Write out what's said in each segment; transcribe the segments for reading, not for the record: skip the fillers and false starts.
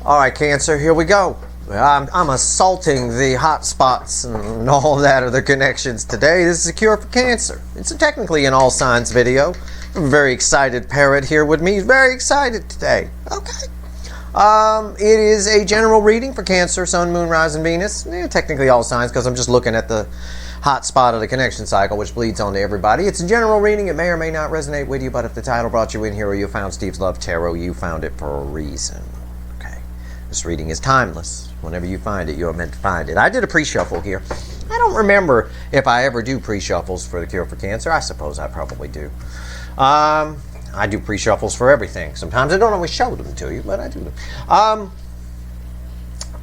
All right, Cancer, here we go. I'm assaulting the hot spots and all that other connections today. This is a cure for Cancer. It's technically an all signs video. I'm a very excited parrot here with me. He's very excited today. Okay. It is a general reading for Cancer, Sun, Moon, Rising, Venus. Technically all signs because I'm just looking at the hot spot of the connection cycle, which bleeds onto everybody. It's a general reading. It may or may not resonate with you, but if the title brought you in here or you found Steve's Love Tarot, you found it for a reason. Okay. This reading is timeless. Whenever you find it, you're meant to find it. I did a pre-shuffle here. I don't remember if I ever do pre-shuffles for the cure for Cancer. I suppose I probably do. I do pre-shuffles for everything. Sometimes I don't always show them to you, but I do them.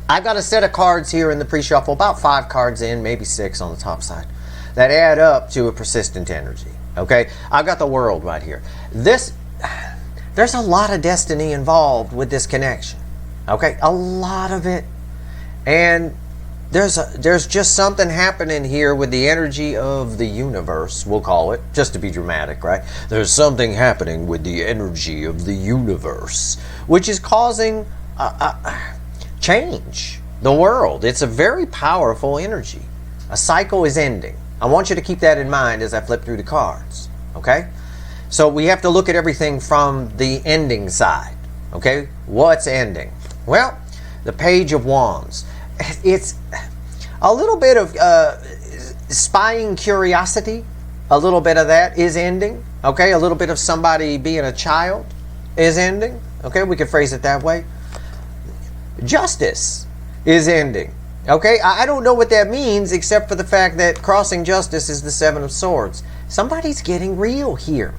I've got a set of cards here in the pre-shuffle, about 5 cards in, maybe 6 on the top side, that add up to a persistent energy. Okay? I've got the World right here. There's a lot of destiny involved with this connection. Okay? A lot of it. And there's just something happening here with the energy of the universe, we'll call it, just to be dramatic, right? There's something happening with the energy of the universe, which is causing change. The world. It's a very powerful energy. A cycle is ending. I want you to keep that in mind as I flip through the cards. Okay? So we have to look at everything from the ending side. Okay? What's ending? Well, the Page of Wands. It's a little bit of spying curiosity. A little bit of that is ending. Okay? A little bit of somebody being a child is ending. Okay? We can phrase it that way. Justice is ending. Okay? I don't know what that means except for the fact that crossing justice is the 7 of Swords. Somebody's getting real here.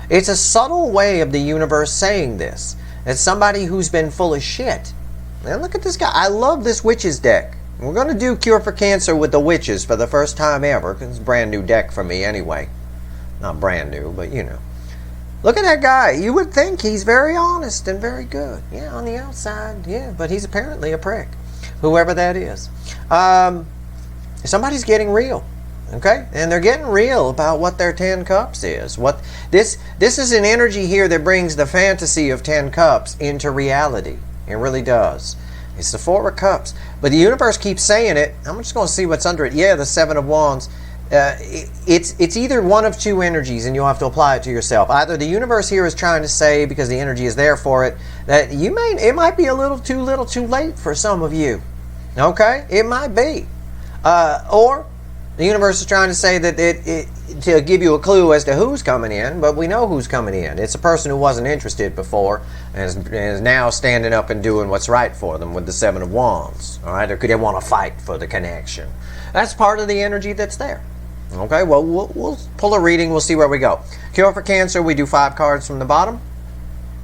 It's a subtle way of the universe saying this. It's somebody who's been full of shit. And look at this guy. I love this Witches deck. We're going to do Cure for Cancer with the Witches for the first time ever. It's a brand new deck for me anyway. Not brand new, but you know. Look at that guy. You would think he's very honest and very good. Yeah, on the outside, yeah. But he's apparently a prick. Whoever that is. Somebody's getting real. Okay? And they're getting real about what their 10 Cups is. What this is an energy here that brings the fantasy of 10 Cups into reality. It really does. It's the 4 of Cups. But the universe keeps saying it. I'm just going to see what's under it. Yeah, the 7 of Wands. It's either one of 2 energies, and you'll have to apply it to yourself. Either the universe here is trying to say, because the energy is there for it, that it might be a little too late for some of you. Okay? It might be. Or the universe is trying to say that to give you a clue as to who's coming in, but we know who's coming in. It's a person who wasn't interested before and is now standing up and doing what's right for them with the 7 of Wands. All right? Or could they want to fight for the connection? That's part of the energy that's there. Okay? Well, we'll pull a reading. We'll see where we go. Cure for Cancer, we do 5 cards from the bottom.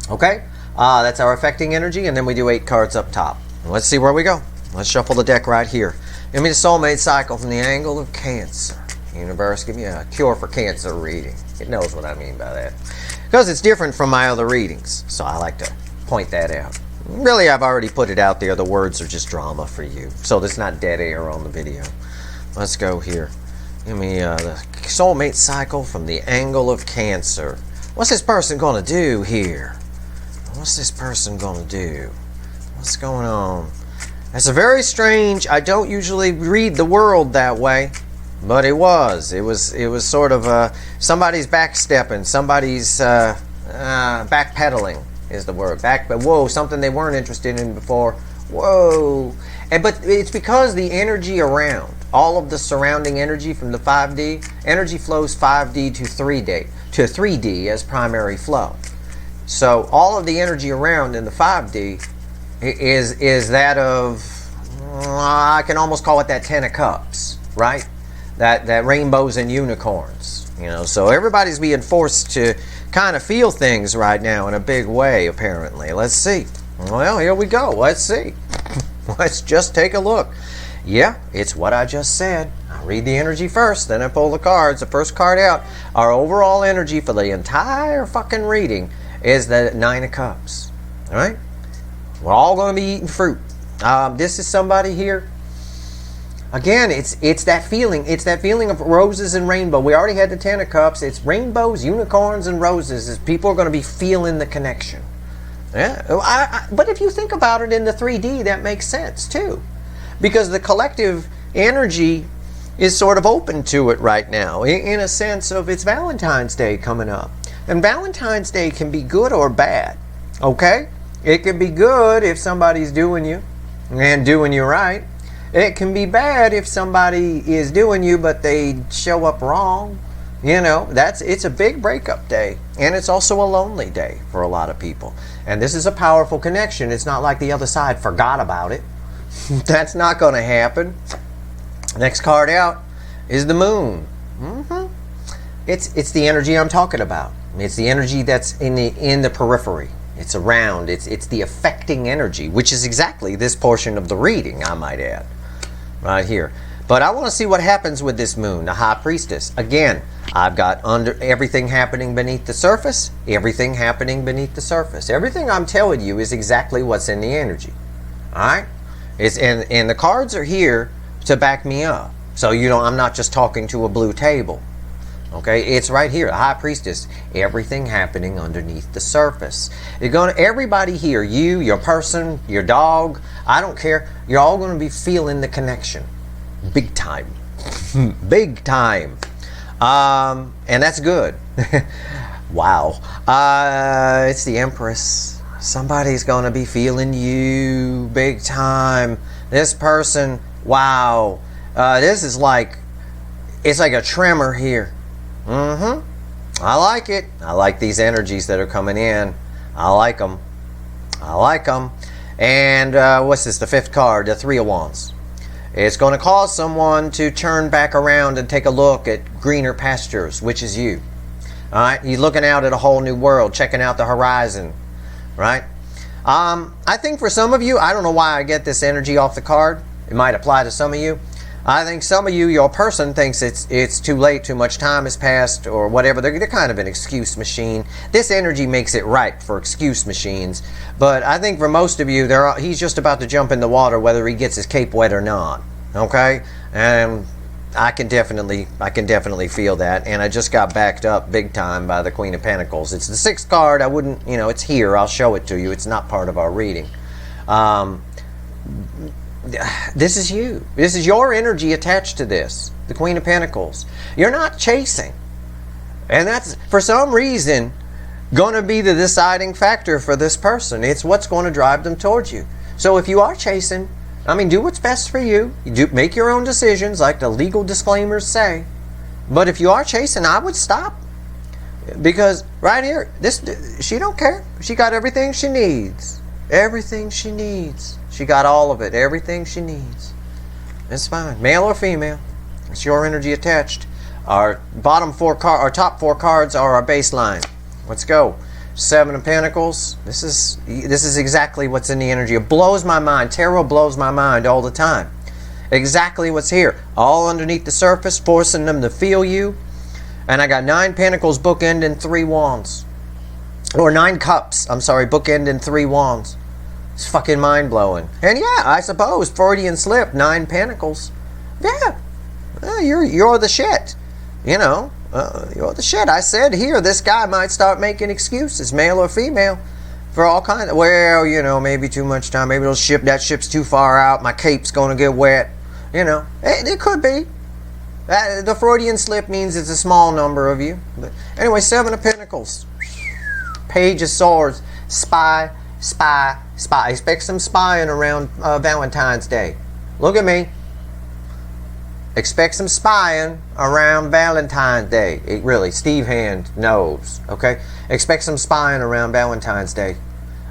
Okay? That's our affecting energy, and then we do 8 cards up top. Let's see where we go. Let's shuffle the deck right here. Give me the soulmate cycle from the angle of Cancer. Universe, give me a Cure for Cancer reading. It knows what I mean by that. Because it's different from my other readings. So I like to point that out. Really, I've already put it out there. The words are just drama for you. So there's not dead air on the video. Let's go here. Give me the soulmate cycle from the angle of Cancer. What's this person going to do here? What's this person going to do? What's going on? It's a very strange. I don't usually read the World that way, but it was sort of somebody's backstepping, somebody's backpedaling is the word. Whoa, something they weren't interested in before. Whoa, but it's because the energy around, all of the surrounding energy from the 5D energy flows 5D to 3D as primary flow. So all of the energy around in the 5D is that of, I can almost call it that 10 of Cups, right? That rainbows and unicorns, you know. So everybody's being forced to kind of feel things right now in a big way, apparently. Let's see. Well, here we go. Let's see. Let's just take a look. Yeah, it's what I just said. I read the energy first, then I pull the cards. The first card out, our overall energy for the entire fucking reading is the 9 of Cups. All right? We're all going to be eating fruit. This is somebody here. Again, it's that feeling. It's that feeling of roses and rainbow. We already had the 10 of Cups. It's rainbows, unicorns, and roses. As people are going to be feeling the connection. Yeah. But if you think about it in the 3D, that makes sense too. Because the collective energy is sort of open to it right now, in a sense of it's Valentine's Day coming up. And Valentine's Day can be good or bad, okay? It can be good if somebody's doing you and doing you right. It can be bad if somebody is doing you but they show up wrong. You know, it's a big breakup day, and it's also a lonely day for a lot of people. And this is a powerful connection. It's not like the other side forgot about it. That's not going to happen. Next card out is the moon. It's the energy I'm talking about. It's the energy that's in the periphery. It's around. It's the affecting energy, which is exactly this portion of the reading, I might add, right here. But I want to see what happens with this moon, the High Priestess. Again, I've got everything happening beneath the surface, everything happening beneath the surface. Everything I'm telling you is exactly what's in the energy. All right? And the cards are here to back me up. So I'm not just talking to a blue table. Okay? It's right here, the High Priestess. Everything happening underneath the surface. Everybody here, you, your person, your dog, I don't care. You're all going to be feeling the connection. Big time. Big time. And that's good. Wow. It's the Empress. Somebody's going to be feeling you big time. This person, wow. This is it's like a tremor here. I like it. I like these energies that are coming in. I like them. I like them. And what's this? The fifth card, the Three of Wands. It's going to cause someone to turn back around and take a look at greener pastures, which is you. All right? You're looking out at a whole new world, checking out the horizon, right? I think for some of you, I don't know why I get this energy off the card. It might apply to some of you. I think some of you, your person thinks it's too late, too much time has passed, or whatever. They're kind of an excuse machine. This energy makes it ripe for excuse machines. But I think for most of you, he's just about to jump in the water, whether he gets his cape wet or not. Okay, and I can definitely feel that. And I just got backed up big time by the Queen of Pentacles. It's the sixth card. I wouldn't, it's here. I'll show it to you. It's not part of our reading. This is you. This is your energy attached to this. The Queen of Pentacles. You're not chasing. And that's, for some reason, going to be the deciding factor for this person. It's what's going to drive them towards you. So if you are chasing, do what's best for you. Make your own decisions, like the legal disclaimers say. But if you are chasing, I would stop. Because right here, she don't care. She got everything she needs. Everything she needs. She got all of it. Everything she needs. It's fine. Male or female. It's your energy attached. Our top four cards are our baseline. Let's go. Seven of Pentacles. This is exactly what's in the energy. It blows my mind. Tarot blows my mind all the time. Exactly what's here. All underneath the surface, forcing them to feel you. And I got 9 Pentacles bookend and 3 Wands. Or 9 Cups. I'm sorry, bookend and 3 Wands. It's fucking mind-blowing. And yeah, I suppose, Freudian slip, 9 Pentacles. Yeah. You're the shit. You're the shit. I said here, this guy might start making excuses, male or female, for all kinds of, maybe too much time. Maybe that ship's too far out. My cape's going to get wet. It could be. The Freudian slip means it's a small number of you. But anyway, 7 of Pentacles. Page of Swords. Spy. Expect some spying around Valentine's Day. Look at me. Expect some spying around Valentine's Day. Steve Hand knows. Okay? Expect some spying around Valentine's Day.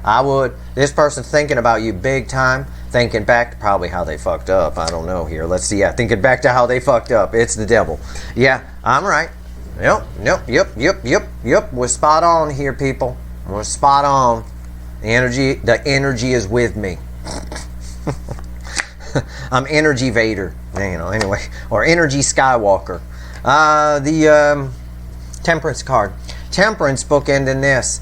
I would. This person thinking about you big time. Thinking back to probably how they fucked up. I don't know here. Let's see. Yeah, thinking back to how they fucked up. It's the devil. Yeah, I'm right. Yep. We're spot on here, people. We're spot on. The energy is with me. I'm Energy Vader, anyway, or Energy Skywalker. The Temperance card. Temperance bookend in this.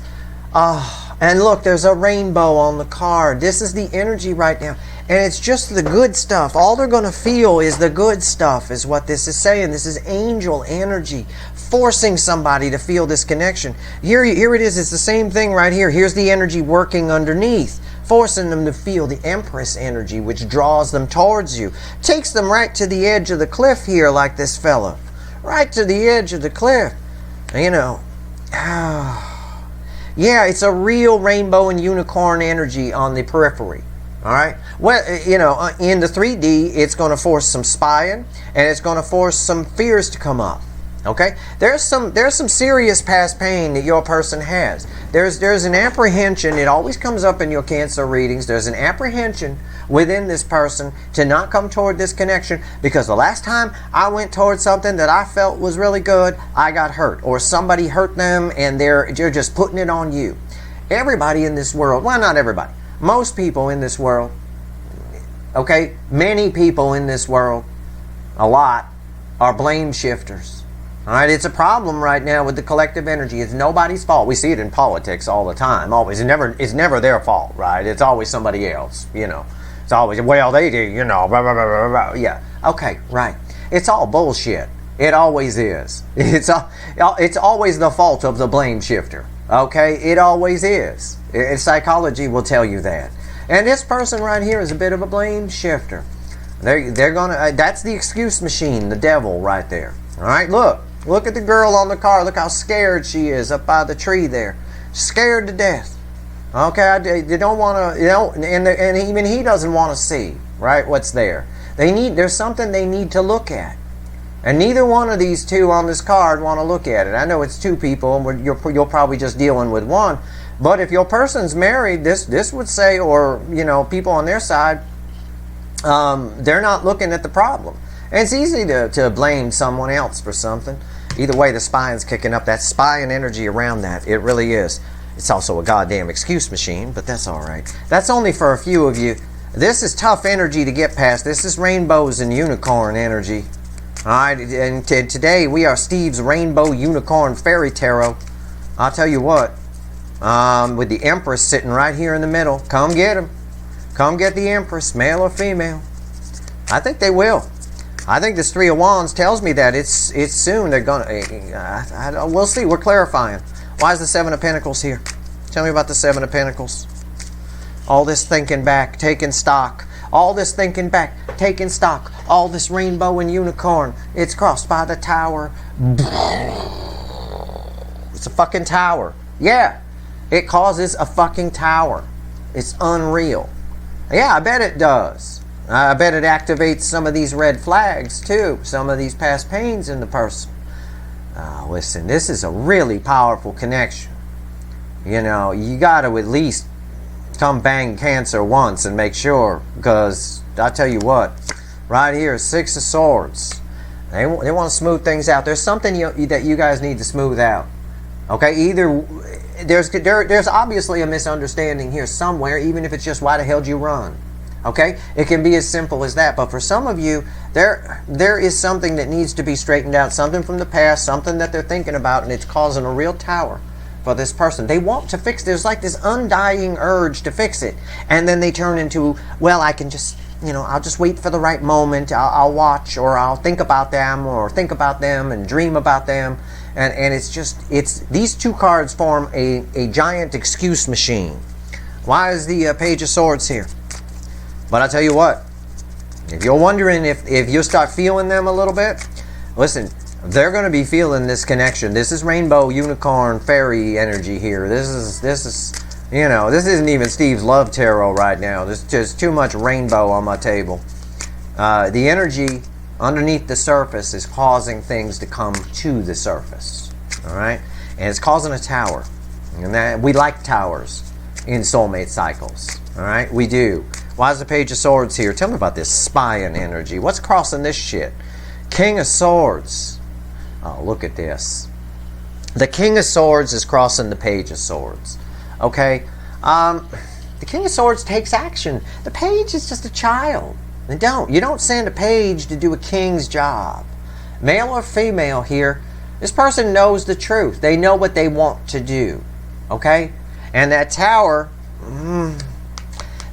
And look, there's a rainbow on the card. This is the energy right now. And it's just the good stuff. All they're going to feel is the good stuff, is what this is saying. This is angel energy forcing somebody to feel this connection. Here it is. It's the same thing right here. Here's the energy working underneath, forcing them to feel the Empress energy, which draws them towards you. Takes them right to the edge of the cliff here, like this fella. Right to the edge of the cliff. You know. Yeah, it's a real rainbow and unicorn energy on the periphery. All right. Well, you know, in the 3D, it's going to force some spying, and it's going to force some fears to come up. Okay. There's some serious past pain that your person has. There's an apprehension. It always comes up in your Cancer readings. There's an apprehension within this person to not come toward this connection, because the last time I went toward something that I felt was really good, I got hurt, or somebody hurt them, and they're just putting it on you. Everybody in this world, well, not everybody, most people in this world, okay, many people in this world, a lot, are blame shifters. All right, it's a problem right now with the collective energy. It's nobody's fault. We see it in politics all the time. Always, it's never their fault, right? It's always somebody else, you know. It's always, well, they do, you know, blah, blah, blah, blah, blah. Yeah, okay, right. It's all bullshit. It always is. It's always the fault of the blame shifter, okay? It always is. Psychology will tell you that. And this person right here is a bit of a blame shifter. They're gonna, that's the excuse machine, the devil right there. All right, look at the girl on the car. Look how scared she is up by the tree there, scared to death. Okay, they don't want to, you know, and even he doesn't want to see, right, what's there. There's something they need to look at, and neither one of these two on this card want to look at it. I know it's two people, and you're probably just dealing with one. But if your person's married, this would say, or you know, people on their side, they're not looking at the problem. And it's easy to blame someone else for something. Either way, the spying's kicking up. That spying energy around that, it really is. It's also a goddamn excuse machine, but that's all right. That's only for a few of you. This is tough energy to get past. This is rainbows and unicorn energy. All right, and today we are Steve's Rainbow Unicorn Fairy Tarot. I'll tell you what, with the Empress sitting right here in the middle, come get him. Come get the Empress, male or female. I think they will. I think this Three of Wands tells me that it's soon. They're gonna. We'll see. We're clarifying. Why is the Seven of Pentacles here? Tell me about the Seven of Pentacles. All this thinking back, taking stock. All this thinking back, taking stock. All this rainbow and unicorn. It's crossed by the tower. It's a fucking tower. Yeah, it causes a fucking tower. It's unreal. Yeah, I bet it does. I bet it activates some of these red flags too, some of these past pains in the person. Listen, this is a really powerful connection. You know, you got to at least come bang Cancer once and make sure, because I tell you what, right here, Six of Swords. They want to smooth things out. There's something that you guys need to smooth out. Okay, either there's obviously a misunderstanding here somewhere, even if it's just why the hell did you run? Okay, it can be as simple as that. But for some of you, there is something that needs to be straightened out, something from the past, something that they're thinking about, and it's causing a real tower for this person. They want to fix. There's like this undying urge to fix it, and then they turn into, well, I can just, you know, I'll just wait for the right moment. I'll watch, or I'll think about them, and dream about them, and it's these two cards form a giant excuse machine. Why is the Page of Swords here? But I'll tell you what, if you're wondering if you start feeling them a little bit, listen, they're going to be feeling this connection. This is rainbow, unicorn, fairy energy here. This is, you know, this isn't even Steve's Love Tarot right now. There's just too much rainbow on my table. The energy underneath the surface is causing things to come to the surface. All right? And it's causing a tower. And that, we like towers in soulmate cycles. All right? We do. Why is the Page of Swords here? Tell me about this spying energy. What's crossing this shit? King of Swords. Oh, look at this. The King of Swords is crossing the Page of Swords. Okay? The King of Swords takes action. The Page is just a child. You don't send a page to do a king's job. Male or female here, this person knows the truth. They know what they want to do. Okay? And that tower,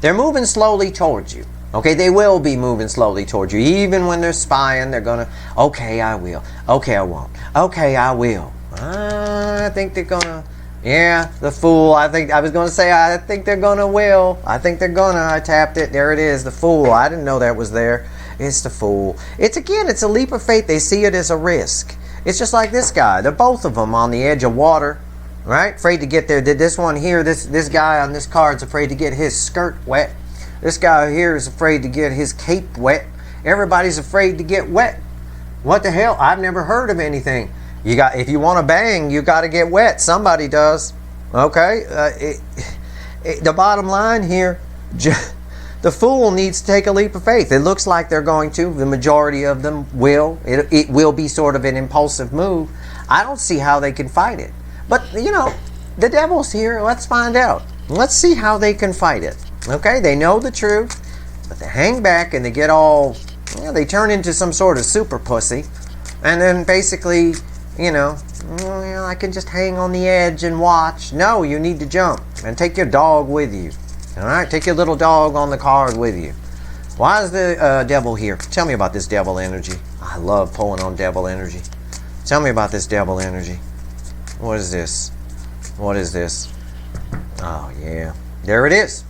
they're moving slowly towards you. Okay, they will be moving slowly towards you. Even when they're spying, they're going to, okay, I will. Okay, I won't. Okay, I will. I think they're going to, yeah, the Fool. I was going to say, I think they're going to will. I think they're going to. I tapped it. There it is, the Fool. I didn't know that was there. It's the Fool. It's a leap of faith. They see it as a risk. It's just like this guy. They're both of them on the edge of water, right? Afraid to get there. This one here, this guy on this card's afraid to get his skirt wet. This guy here is afraid to get his cape wet. Everybody's afraid to get wet. What the hell? I've never heard of anything. If you want to bang, you got to get wet. Somebody does. Okay? The bottom line here, the Fool needs to take a leap of faith. It looks like they're going to. The majority of them will. It will be sort of an impulsive move. I don't see how they can fight it. But, the devil's here. Let's find out. Let's see how they can fight it. Okay, they know the truth, but they hang back and they get all, they turn into some sort of super pussy. And then basically, I can just hang on the edge and watch. No, you need to jump and take your dog with you. All right, take your little dog on the card with you. Why is the devil here? Tell me about this devil energy. I love pulling on devil energy. Tell me about this devil energy. What is this? What is this? Oh, yeah. There it is.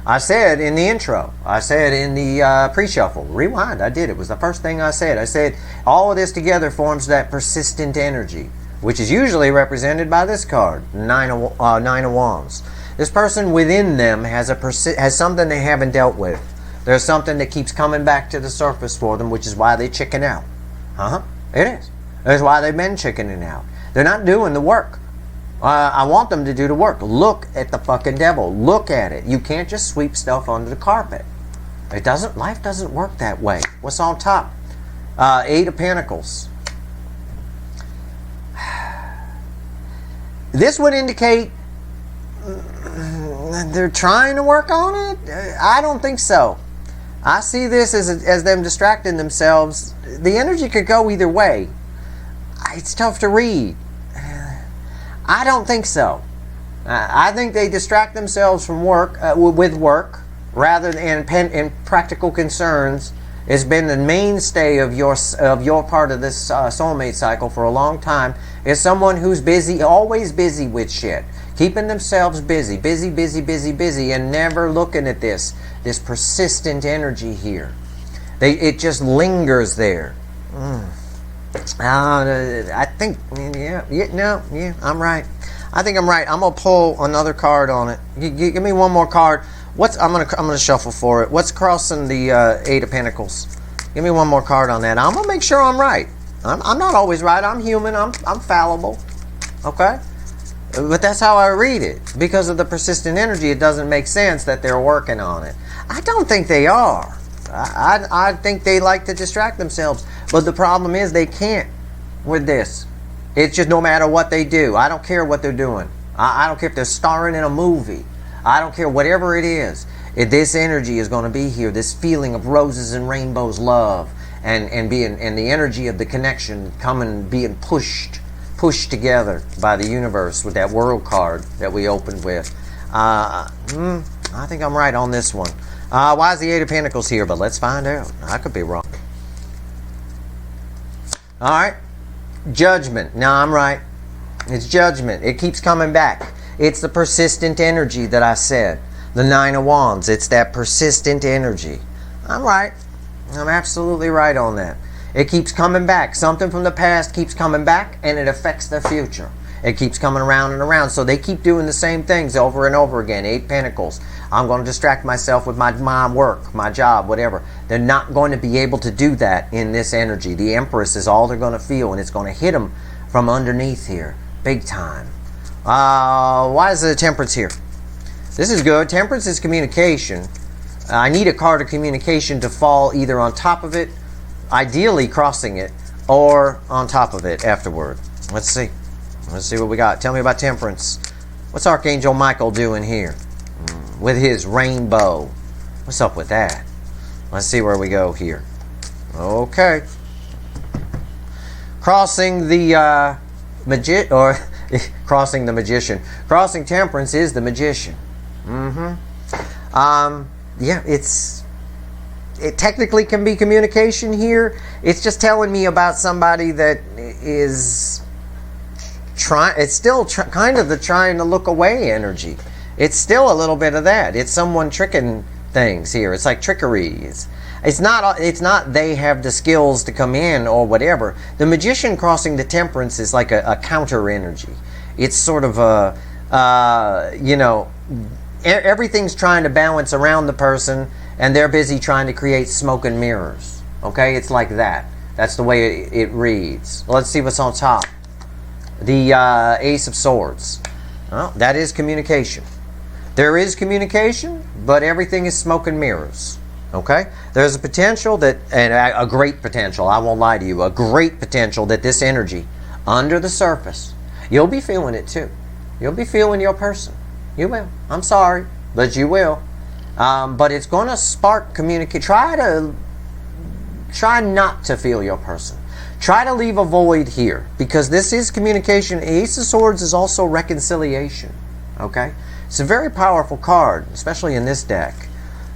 I said in the intro, I said in the pre-shuffle, rewind, I did. It was the first thing I said. I said all of this together forms that persistent energy, which is usually represented by this card, Nine of Wands. This person within them has something they haven't dealt with. There's something that keeps coming back to the surface for them, which is why they chicken out. It is. That's why they've been chickening out. They're not doing the work. I want them to do the work. Look at the fucking devil. Look at it. You can't just sweep stuff under the carpet. Life doesn't work that way. What's on top? 8 of Pentacles. This would indicate they're trying to work on it. I don't think so. I see this as them distracting themselves. The energy could go either way. It's tough to read. I don't think so. I think they distract themselves from work with work rather than in practical concerns. It's been the mainstay of your part of this soulmate cycle for a long time. Is someone who's busy, always busy with shit, keeping themselves busy, and never looking at this persistent energy here. It just lingers there. I think, I'm right. I think I'm right. I'm gonna pull another card on it. Give me one more card. I'm gonna shuffle for it. What's crossing the 8 of Pentacles? Give me one more card on that. I'm gonna make sure I'm right. I'm not always right. I'm human. I'm fallible. Okay, but that's how I read it. Because of the persistent energy, it doesn't make sense that they're working on it. I don't think they are. I think they like to distract themselves. But the problem is they can't with this. It's just no matter what they do. I don't care what they're doing. I don't care if they're starring in a movie. I don't care whatever it is. This energy is going to be here. This feeling of roses and rainbows, love, and the energy of the connection being pushed together by the universe with that World card that we opened with. I think I'm right on this one. Why is the 8 of Pentacles here? But let's find out. I could be wrong. All right. Judgment. No, I'm right. It's judgment. It keeps coming back. It's the persistent energy that I said. The 9 of Wands. It's that persistent energy. I'm right. I'm absolutely right on that. It keeps coming back. Something from the past keeps coming back, and it affects the future. It keeps coming around and around. So they keep doing the same things over and over again. 8 Pentacles. I'm going to distract myself with my work, my job, whatever. They're not going to be able to do that in this energy. The Empress is all they're going to feel, and it's going to hit them from underneath here. Big time. Why is the Temperance here? This is good. Temperance is communication. I need a card of communication to fall either on top of it, ideally crossing it, or on top of it afterward. Let's see. Let's see what we got. Tell me about Temperance. What's Archangel Michael doing here with his rainbow? What's up with that? Let's see where we go here. Okay. Crossing the Crossing the Magician. Crossing Temperance is the Magician. Yeah, it technically can be communication here. It's just telling me about somebody that is trying. It's still kind of the trying to look away energy. It's still a little bit of that. It's someone tricking things here. It's like trickery. It's not they have the skills to come in or whatever. The Magician crossing the Temperance is like a counter energy. It's sort of a, you know, everything's trying to balance around the person, and they're busy trying to create smoke and mirrors. Okay, it's like that. That's the way it reads. Let's see what's on top. The Ace of Swords. Well, that is communication. There is communication, but everything is smoke and mirrors. Okay? There's a potential that, and a great potential, I won't lie to you, a great potential that this energy, under the surface, you'll be feeling it too. You'll be feeling your person. You will. I'm sorry, but you will. But it's going to spark communication. Try not to feel your person. Try to leave a void here, because this is communication. Ace of Swords is also reconciliation. Okay? It's a very powerful card, especially in this deck.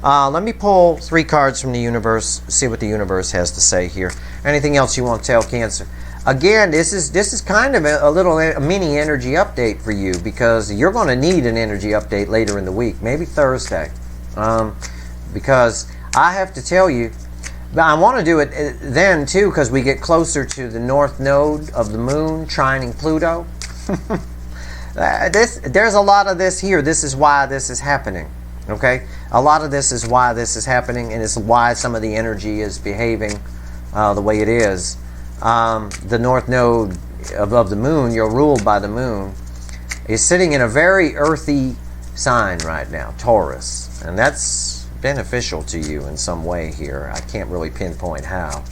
Let me pull 3 cards from the universe, see what the universe has to say here. Anything else you want to tell Cancer? Again, this is kind of a mini energy update for you, because you're going to need an energy update later in the week, maybe Thursday. Because I have to tell you, I want to do it then too, because we get closer to the north node of the moon trining Pluto. There's a lot of this here. This is why this is happening. Okay, a lot of this is why this is happening, and it's why some of the energy is behaving the way it is. The north node of the moon, you're ruled by the moon, is sitting in a very earthy sign right now, Taurus, and that's beneficial to you in some way here. I can't really pinpoint how,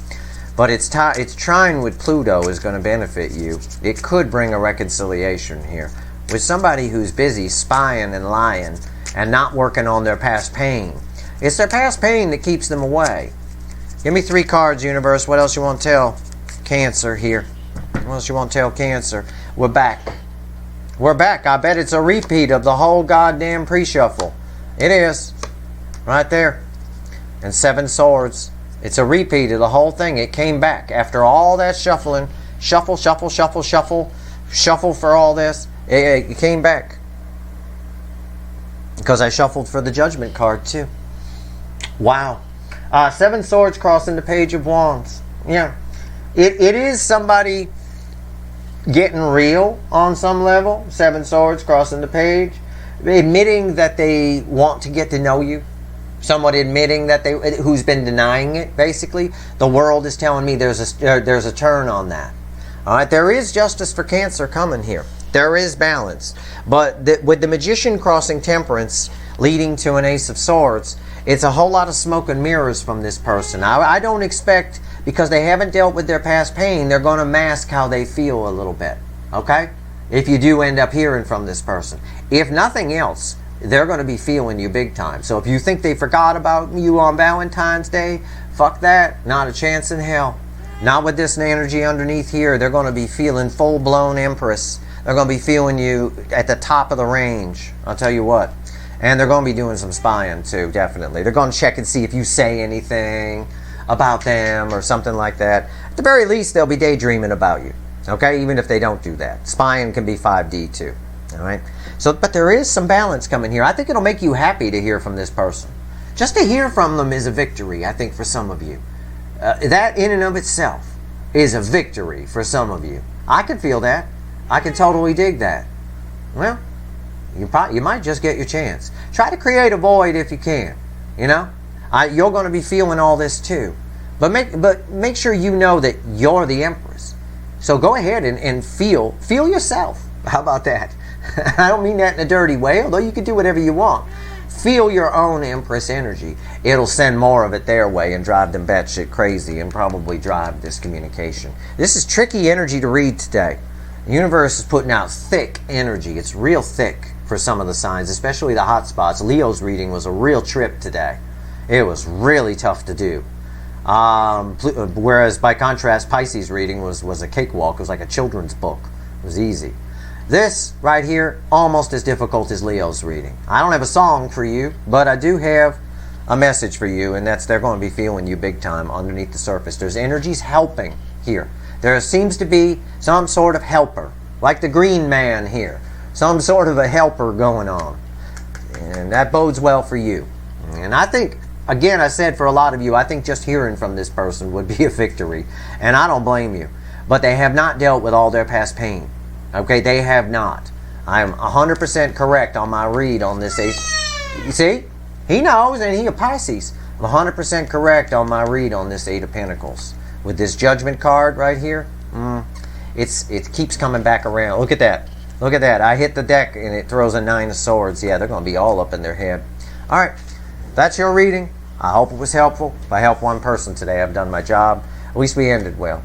but its trine with Pluto is going to benefit you. It could bring a reconciliation here with somebody who's busy spying and lying and not working on their past pain. It's their past pain that keeps them away. Give me 3 cards, universe. What else you want to tell Cancer here? What else you want to tell Cancer? We're back. We're back. I bet it's a repeat of the whole goddamn pre-shuffle. It is. Right there. And 7 swords. It's a repeat of the whole thing. It came back after all that shuffling. Shuffle, shuffle, shuffle, shuffle. Shuffle for all this. It came back. Because I shuffled for the Judgment card too. Wow. 7 swords crossing the Page of Wands. Yeah. It is somebody getting real on some level. 7 swords crossing the page. Admitting that they want to get to know you. Somewhat admitting that who's been denying it, basically. The world is telling me there's a turn on that. Alright, there is justice for Cancer coming here. There is balance. But with the Magician crossing Temperance, leading to an Ace of Swords, it's a whole lot of smoke and mirrors from this person. I don't expect, because they haven't dealt with their past pain, they're going to mask how they feel a little bit. Okay? If you do end up hearing from this person. If nothing else, they're going to be feeling you big time. So if you think they forgot about you on Valentine's Day, fuck that. Not a chance in hell. Not with this energy underneath here. They're going to be feeling full-blown Empress. They're going to be feeling you at the top of the range. I'll tell you what. And they're going to be doing some spying too, definitely. They're going to check and see if you say anything about them or something like that. At the very least, they'll be daydreaming about you. Okay? Even if they don't do that. Spying can be 5D too. Alright? So, but there is some balance coming here. I think it'll make you happy to hear from this person. Just to hear from them is a victory, I think, for some of you. That in and of itself is a victory for some of you. I can feel that. I can totally dig that. Well, you might just get your chance. Try to create a void if you can. You know, you're going to be feeling all this too. But make sure you know that you're the Empress. So go ahead and feel yourself. How about that? I don't mean that in a dirty way, although you can do whatever you want. Feel your own Empress energy. It'll send more of it their way and drive them batshit crazy and probably drive this communication. This is tricky energy to read today. The universe is putting out thick energy. It's real thick for some of the signs, especially the hot spots. Leo's reading was a real trip today. It was really tough to do. Whereas by contrast, Pisces reading was a cakewalk. It was like a children's book. It was easy. This right here, almost as difficult as Leo's reading. I don't have a song for you, but I do have a message for you, and that's they're going to be feeling you big time underneath the surface. There's energies helping here. There seems to be some sort of helper, like the green man here. Some sort of a helper going on. And that bodes well for you. And I think, again, I said for a lot of you, I think just hearing from this person would be a victory. And I don't blame you. But they have not dealt with all their past pain. Okay, they have not. I am 100% correct on my read on this eight. You see? He knows, and he a Pisces. I'm 100% correct on my read on this Eight of Pentacles. With this Judgment card right here, it keeps coming back around. Look at that. Look at that. I hit the deck, and it throws a Nine of Swords. Yeah, they're going to be all up in their head. All right, that's your reading. I hope it was helpful. If I helped one person today, I've done my job. At least we ended well.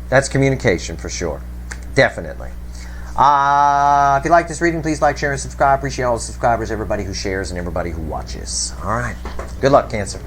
That's communication for sure. Definitely. If you like this reading, please like, share, and subscribe. Appreciate all the subscribers, everybody who shares, and everybody who watches. All right. Good luck, Cancer.